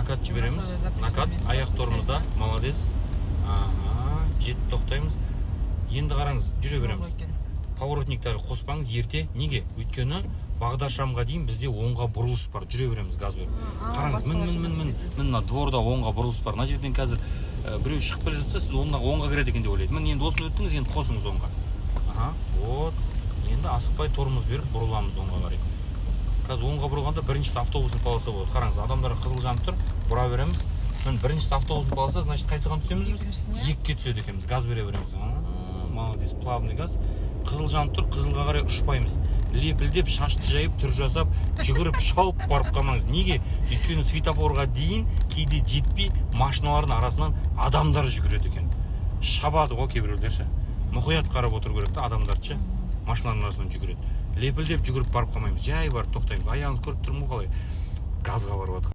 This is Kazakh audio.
накат жібереміз. Накат аяқ торымызда. Молодец. Жетіп тоқтаймыз. Енді қараңыз, жүре береміз. Поворотниктарды қоспаңыз ерте. Неге? Өйткені бағдаршамға дейін бізде оңға бұрылыс бар. Жүре береміз газ беріп. Қараңыз, мына дворда оңға бұрылыс бар. Мына жерден қазір біреу шығып келе жатса, сіз оңға кіреді екен деп ойлайды. Міне енді осыны өттіңіз, енді қосыңыз оңға. Вот. Енді асықпай торымыз беріп бұрыламыз оңға қарай. Қазір оңға бұрылғанда біріншісі автобустың полосы болады. Қараңыз, адамдар қызыл жанып тұр, бұра береміз. Міне біріншісі автобустың полосы, значит қайсыған түсеміз? Екіге түседі екенбіз. Газ бере береміз. Молодец, плавный газ. Қызыл жанып тұр, қызылға қарай ұшпаймыз. Лепілдеп, шашты жайып, түр жасап, жүгіріп, шауып барып қалмаңыз. Неге? Өйткені светофорға дейін кейде жетпей, машиналардың арасынан адамдар жүгіреді екен. Шабады ғой кейбіреулер ше. Мұқият қарап отыру керек та адамдар ше. Машиналардың арасынан жүгіреді. Лепілдеп жүгіріп барып қалмаймыз. Жай барып тоқтаймыз. Аяғыңыз көріп тұрмын ғой қалай. Газға барып